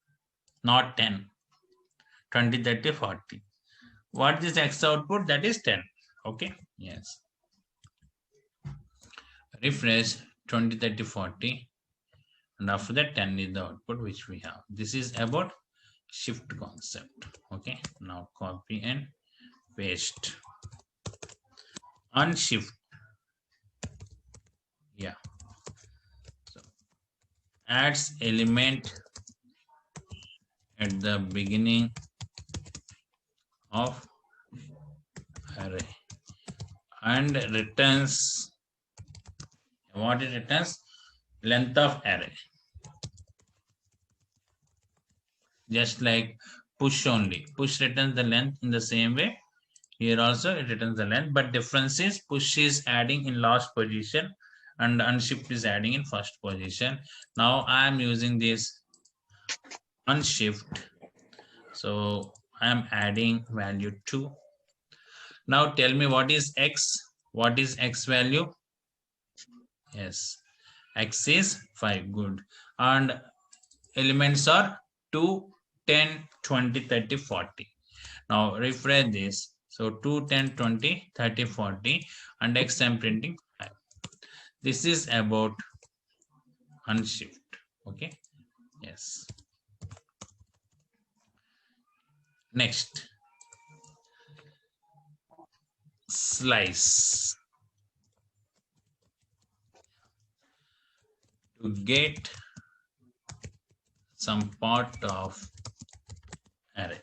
Not 10. 20, 30, 40. What is x output? That is 10. Okay. Yes. Refresh 20, 30, 40. And after that 10 is the output which we have. This is about shift concept. Okay. Now copy and paste. Unshift. Yeah. So adds element at the beginning of array and returns what it returns? Length of array. Just like push only. Push returns the length in the same way. Here also it returns the length, but difference is push is adding in last position and unshift is adding in first position. Now I am using this unshift. So I am adding value 2. Now tell me what is x? What is x value? Yes, x is 5. Good. And elements are 2, 10, 20, 30, 40. Now refresh this. So 2, 10, 20, 30, 40 and x I am printing 5. This is about unshift. Okay. Yes. Next. Slice. To get some part of array.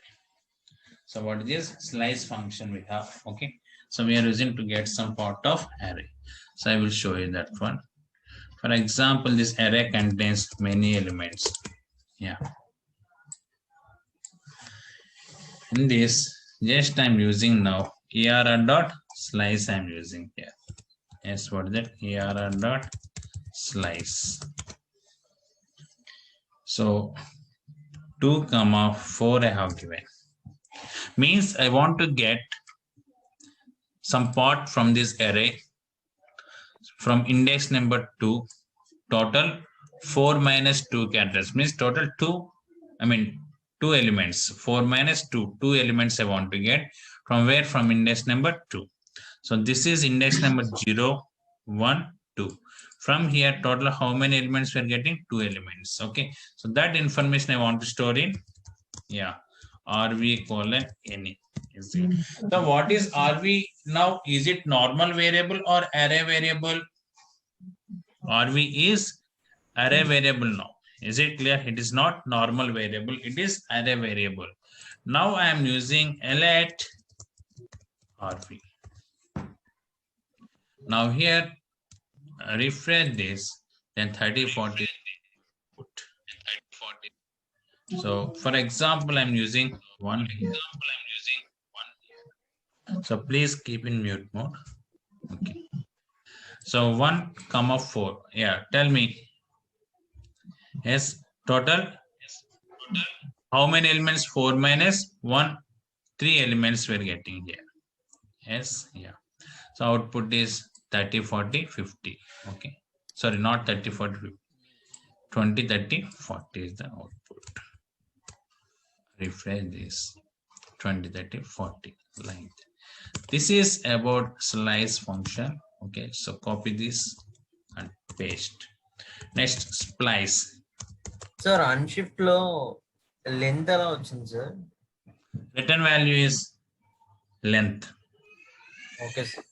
So what is slice function we have? Okay. So we are using to get some part of array. So I will show you that one. For example, this array contains many elements. Yeah. In this, just I'm using now ARR dot slice I'm using here. Yes, what is that? ARR dot slice. So 2, 4 I have given. Means I want to get some part from this array from index number 2, total 4 minus 2 characters, means total 2 elements, 4 minus 2 elements I want to get from where? From index number 2. So this is index number 0, 1, 2. From here total how many elements we are getting? 2 elements. Okay, so that information I want to store in RV colon any. So what is RV now? Is it normal variable or array variable? RV is array variable now. Is it clear? It is not normal variable, it is array variable. Now I am using let RV. Now here refresh this, then 30, 40. So for example, I'm using 1 here. So please keep in mute mode. Okay. So 1, 4. Yeah, tell me. Yes, total. How many elements? 4 minus 1, 3 elements we're getting here. Yes, yeah. So output is 30, 40, 50. Okay. Sorry, not 30, 40, 50. 20, 30, 40 is the output. refresh this 20, 30, 40 like that. This is about slice function. Okay, so copy this and paste. Next, splice. Sir, unshift lo length ఎలా వచ్చింది sir? Return value is length. Okay, sir.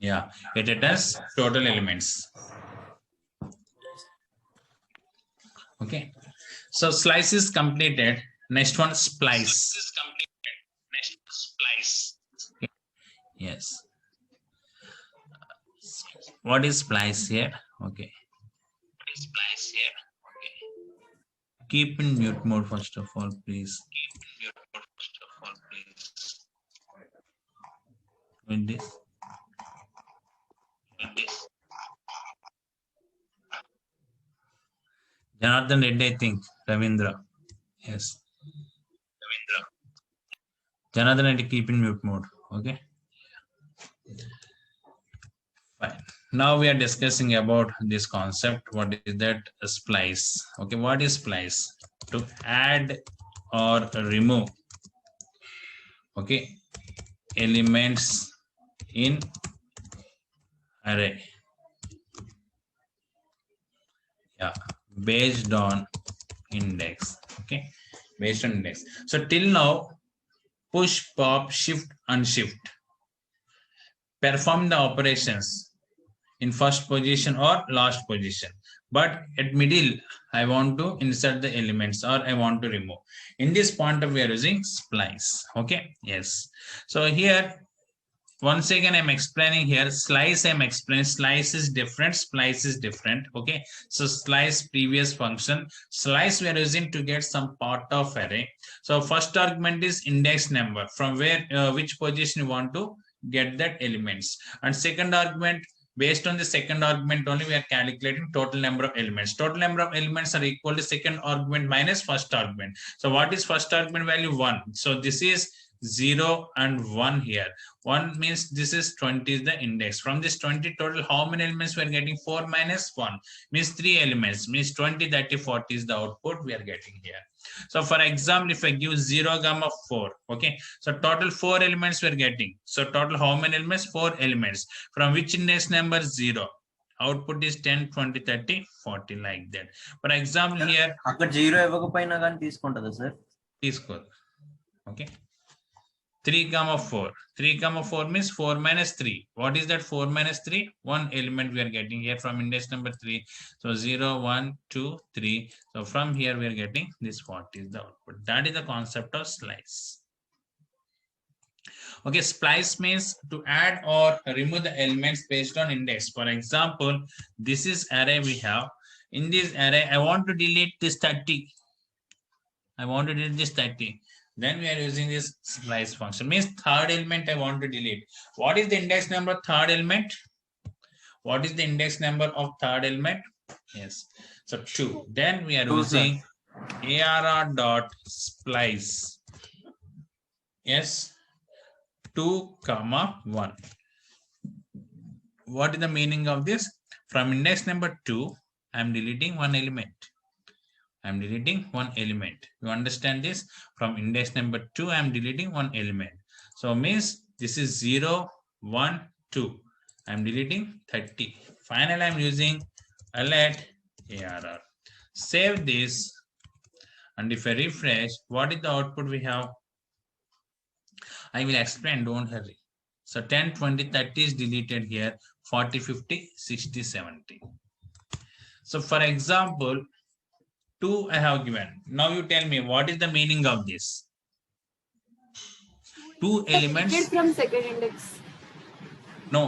Yeah, it returns total elements. Okay, so slice is completed. Next one, splice. Okay. Yes. What is splice here? Okay. Keep in mute mode first of all, please. With this. Jonathan Reddy, I think. Ravindra. Yes. Jonathan Reddy, keep in mute mode. Okay. Fine. Now we are discussing about this concept. What is that? A splice. Okay. What is splice? To add or remove. Okay. Elements in array. Yeah. Based on index. Okay. Based on index. So till now, push, pop, shift, unshift perform the operations in first position or last position, but at middle I want to insert the elements or I want to remove. In this point of we are using splice. Okay, yes. So here once again I'm explaining here slice. I'm explaining slice is different, splice is different. Okay, so slice previous function, slice we are using to get some part of array. So first argument is index number, from where which position you want to get that elements, and second argument, based on the second argument only we are calculating total number of elements. Total number of elements are equal to second argument minus first argument. So what is first argument value? 1. So this is 0 and 1 here. 1 means this is 20 is the index. From this 20 total, how many elements we are getting? 4 minus 1 means 3 elements, means 20, 30, 40 is the output we are getting here. So for example, if I give 0, 4, okay, so total 4 elements we are getting. So total how many elements? 4 elements. From which index number? 0. Output is 10, 20, 30, 40 like that. For example here అక్కడ 0 ఇవ్వకపోయినా కానీ తీసుకుంటదా sir? తీసుకోదు. Okay, 3, 4. 3, 4 means 4 minus 3. What is that 4 minus 3? 1 element we are getting here from index number 3. So 0, 1, 2, 3. So from here we are getting this 40 is the output. That is the concept of slice. Okay, splice means to add or remove the elements based on index. For example, this is array we have. In this array, I want to delete this 30. I want to delete this 30. Then we are using this splice function. Means third element I want to delete. What is the index number of third element? What is the index number of third element? Yes. So 2. Then we are using arr.splice. Yes. 2, 1. What is the meaning of this? From index number 2, I am deleting one element. I'm deleting one element. You understand this? From index number 2, I'm deleting one element. So means this is 0, 1, 2. I'm deleting 30. Finally, I'm using alert arr. Save this. And if I refresh, what is the output we have? I will explain, don't hurry. So 10, 20, 30 is deleted here. 40, 50, 60, 70. So for example, 2 I have given. Now you tell me what is the meaning of this? 2 elements from second index. No,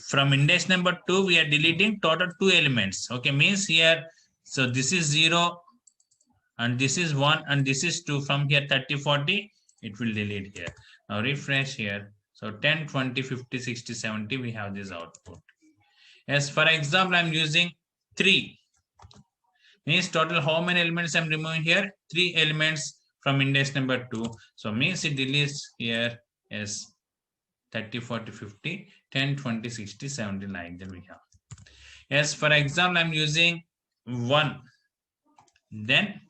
from index number 2 we are deleting total 2 elements. Okay, means here, so this is 0 and this is 1 and this is 2. From here 30, 40 it will delete here. Now refresh here. So 10, 20, 50, 60, 70 we have this output. Yes, for example, I'm using 3. Means total how many elements I'm removing here? 3 elements from index number 2. So means it deletes here as 30, 40, 50, 10, 20, 60, 70 like that we have. Yes, for example, I'm using 1. Then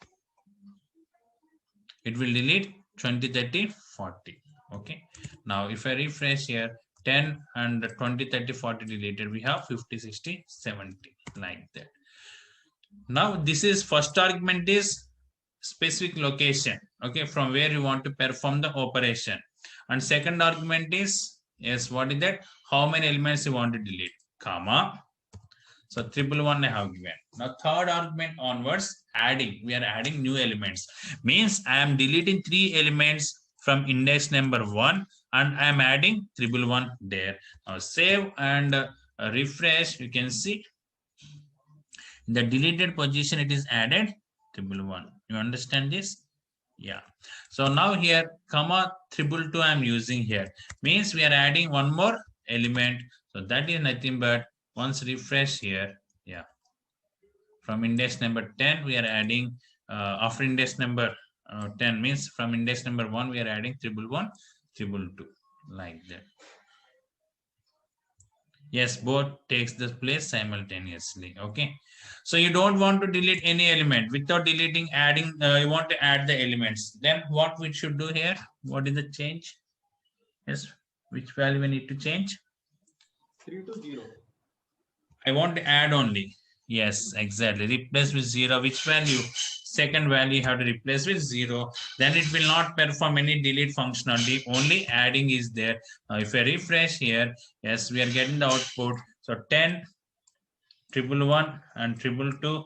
it will delete 20, 30, 40. Okay. Now, if I refresh here, 10 and 20, 30, 40 deleted, we have 50, 60, 70, like that. Now, this is first argument is specific location, okay, from where you want to perform the operation. And second argument is, yes, what is that? How many elements you want to delete, comma. So 111 I have given. Now third argument onwards, adding. We are adding new elements. Means I am deleting 3 elements from index number 1 and I am adding 111 there. Now save and refresh. You can see in the deleted position it is added 111. You understand this? Yeah. So now here comma 222 I am using here. Means we are adding one more element. So that is nothing but once refresh here, yeah. From index number 10, we are adding after index number 10 means from index number 1, we are adding 111, 222, like that. Yes, both takes the place simultaneously. Okay. So you don't want to delete any element without deleting, adding, you want to add the elements. Then what we should do here? What is the change? Yes, which value we need to change? 3 to 0. I want to add only. Yes, exactly. Replace with 0. Which value? Second value you have to replace with 0. Then it will not perform any delete functionality. Only adding is there. Now, if I refresh here, yes, we are getting the output. So 10, 111, and 222.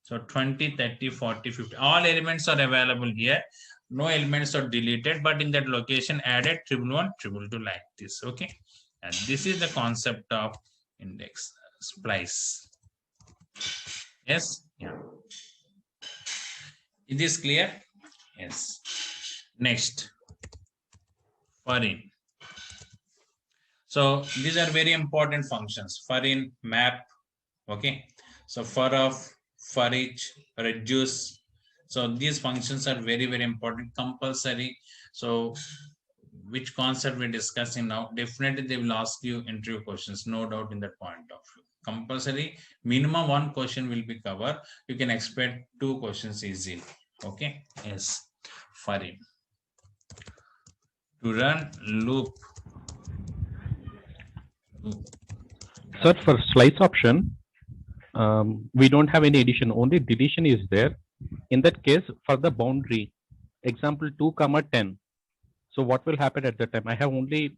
So 20, 30, 40, 50. All elements are available here. No elements are deleted, but in that location added 111, 222 like this. Okay. And this is the concept of index splice. Yes, yeah. Is this clear? Yes. Next, for in. So these are very important functions. For in, map. Okay. So for of, for each, reduce. So these functions are very, very important, compulsory. So which concept we're discussing now? Definitely they will ask you interview questions, no doubt in that point of view. Compulsory, minimum 1 question will be covered. You can expect 2 questions easily. Okay. Yes. For in. To run loop. Sir, for slice option, we don't have any addition, only deletion is there. In that case, for the boundary, example 2, 10. So what will happen at that time? I have only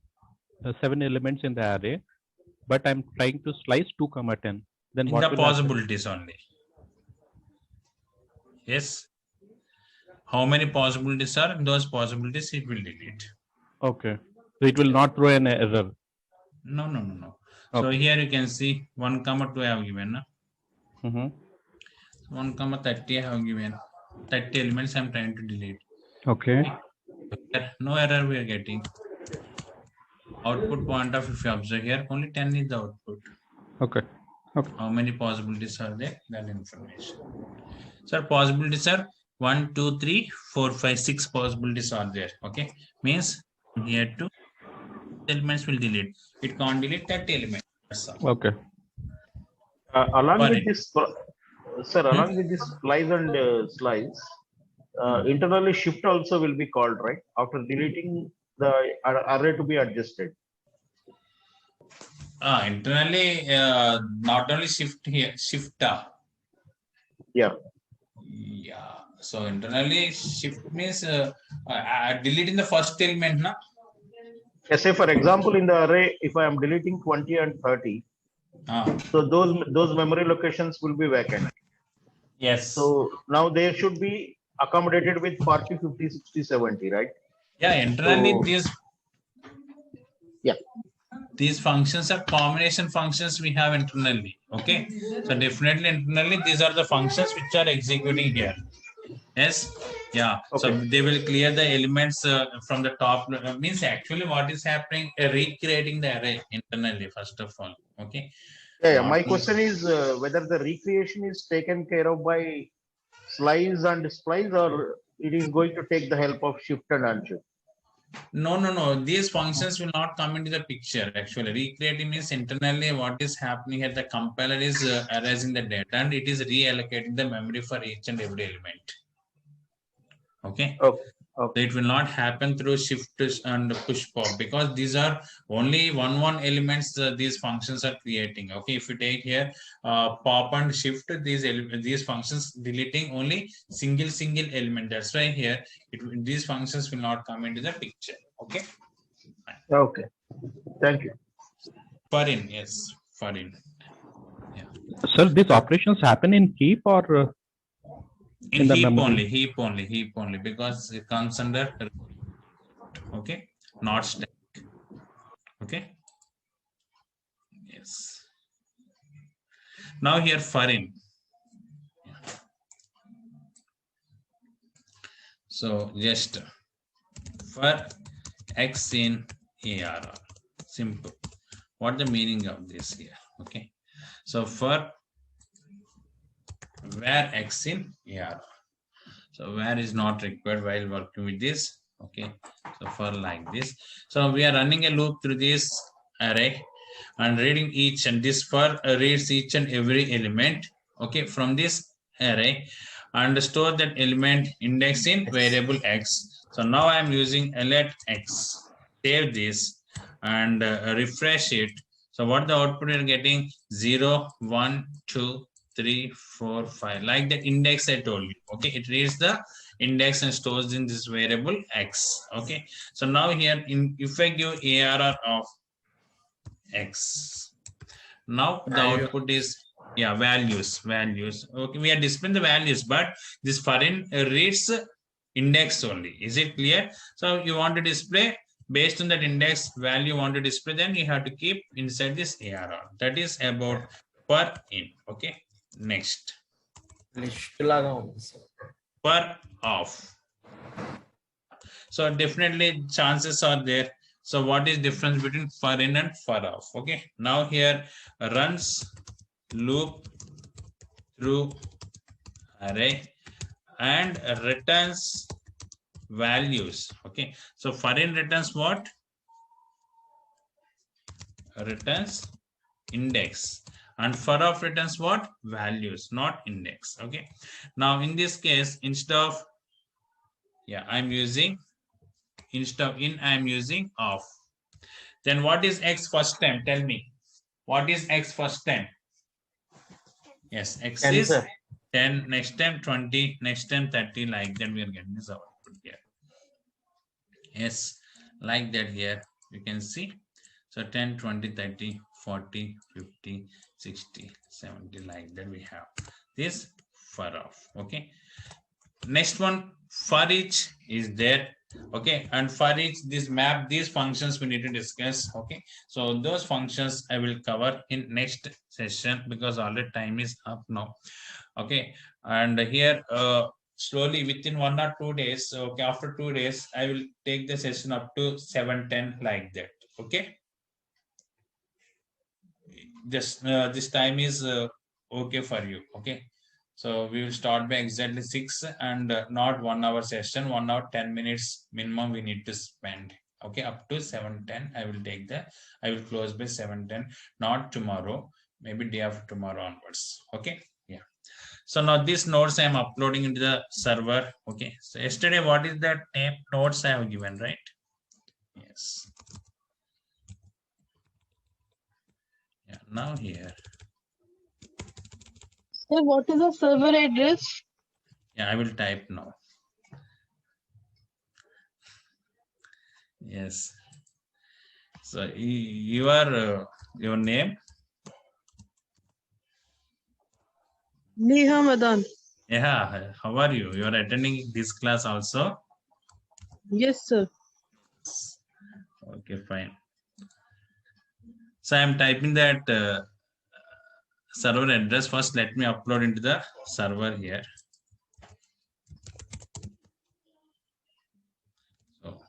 7 elements in the array, but I'm trying to slice 2, 10. Then in what the will possibilities happen? Only. Yes. How many possibilities are? In those possibilities, it will delete. Okay. So it will not throw an error. No. Okay. So here you can see 1, 2 I have given. No? 1, 30 I have given. 30 elements I'm trying to delete. Okay. No error we are getting. Output point of, if you observe here, only 10 is the output. Okay. Okay. How many possibilities are there? That information. So possibilities are 1, 2, 3, 4, 5, 6 possibilities are there. Okay. Means here 2 elements will delete. It can't delete 30 elements. That's all. Okay. Along with this, sir, along with this splice and slice, internally shift also will be called, right? After deleting the array to be adjusted. Internally, not only shift here, shifter. Yeah. Yeah. So internally shift means deleting the first element, na? Yes, say for example, in the array, if I am deleting 20 and 30, so those memory locations will be vacant. Yes. So now they should be accommodated with 40, 50, 60, 70, right? Yeah, internally So, these functions are combination functions we have internally. Okay. So definitely internally these are the functions which are executing here. Yes. Yeah. Okay. So they will clear the elements from the top. Means actually what is happening? Recreating the array internally first of all. Okay. Yeah. My question is whether the recreation is taken care of by slice and splice, or it is going to take the help of shift and unshift. No. These functions will not come into the picture. Actually, recreating means internally what is happening here. The compiler is erasing the data and it is reallocating the memory for each and every element. Okay. Okay. Okay. It will not happen through shift and push pop, because these are only one elements these functions are creating. Okay, if you take here pop and shift, these functions deleting only single element. That's why here these functions will not come into the picture. Okay. Okay. Thank you. For in, yes, for in. Yeah. Sir, these operations happen in heap or In the heap memory? heap only, because it comes under, okay, not stack. Okay. Yes. Now here for in. So just for x in ARR. Simple. What the meaning of this here? Okay. So for where x in ARR. So where is not required while working with this. Okay. So for like this. So we are running a loop through this array and reading each, and this for reads each and every element. Okay, from this array, and store that element index in variable x. So now I am using let x. Save this and refresh it. So what the output we are getting? 0, 1, 2, 3, 4, 5. Like the index I told you. Okay, it reads the index and stores in this variable x. Okay, so now here if I give ARR of x, now the output is values. Okay, we are displaying the values, but this foreign reads index only. Is it clear? So you want to display based on that index value you want to display, then you have to keep inside this ARR. That is about per in. Okay, next per off. So definitely chances are there. So what is difference between for in and for off? Okay, now here runs loop through array and returns values. Okay, so for in returns what? Returns index, and for off returns what? Values, not index. Okay, now in this case, instead of I'm using, instead of in I'm using off. Then what is x first time? Tell me, what is x first time? Yes, x 10, is sir. 10, next time 20, next time 30, like that we are getting this output here. Yes, like that here you can see. So 10, 20, 30, 40, 50, 60, 70, like that we have this for off. Okay, next one for each is there. Okay, and for each this map, these functions we need to discuss. Okay, so those functions I will cover in next session, because already time is up now. Okay, and here slowly within 1 or 2 days, okay, after 2 days I will take the session up to 7-10, like that. Okay, just this time is okay for you. Okay, so we will start by exactly 6, and not 1 hour session, 1 hour 10 minutes minimum we need to spend. Okay, up to 7-10 I will take I will close by 7-10, not tomorrow, maybe day after tomorrow onwards. Okay, yeah. So now these nodes I am uploading into the server. Okay, so yesterday what is that name nodes I have given, right? Yes. Yeah, now here. Sir, what is the server address? Yeah, I will type now. Yes. So your name? Neha Madan. Yeah, how are you? You are attending this class also? Yes, sir. Okay, fine. So I am typing that server address first. Let me upload into the server here. So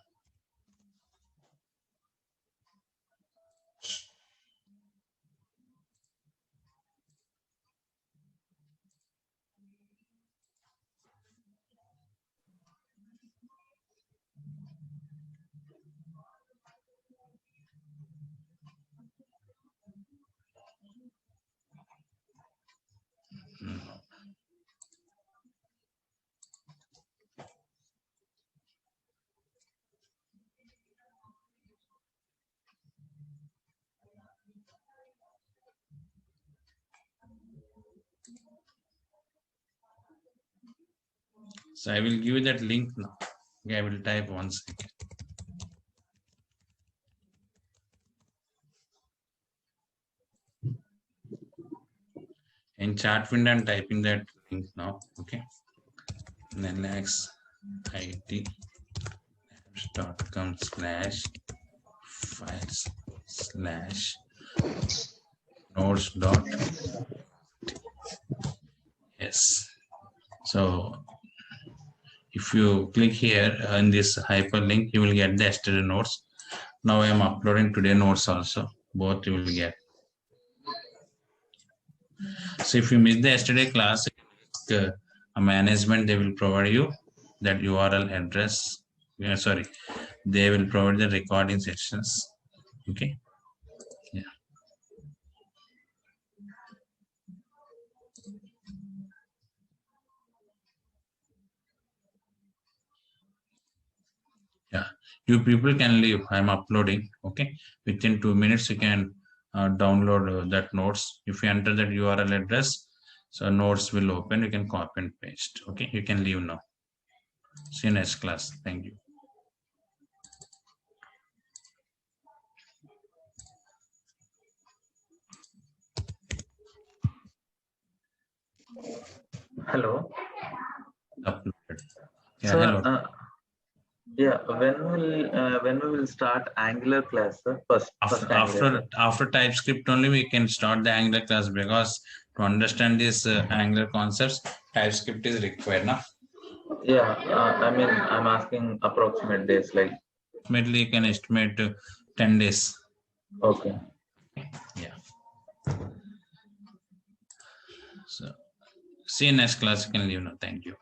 So I will give you that link now. Okay, I will type 1 second. In chat window, I'm typing that link now. Okay. And then next it.com/files/nodes.yes. So if you click here in this hyperlink, you will get the yesterday notes. Now I am uploading today notes also. Both you will get. So if you miss the yesterday class, a management, they will provide you that URL address. Sorry, they will provide the recording sections. Okay. Yeah. Yeah, you people can leave. I'm uploading. Okay, within 2 minutes you can download that notes. If you enter that URL address, so notes will open. You can copy and paste. Okay, you can leave now. See you next class. Thank you. Hello. Uploaded. Yeah, So, hello. yeah, when we will start Angular class, sir? First Angular. After TypeScript only we can start the Angular class, because to understand these Angular concepts, TypeScript is required now. Yeah, I mean, I'm asking approximate days, like. Ultimately, you can estimate 10 days. Okay. Yeah. So, see you next class. You can leave now. Thank you.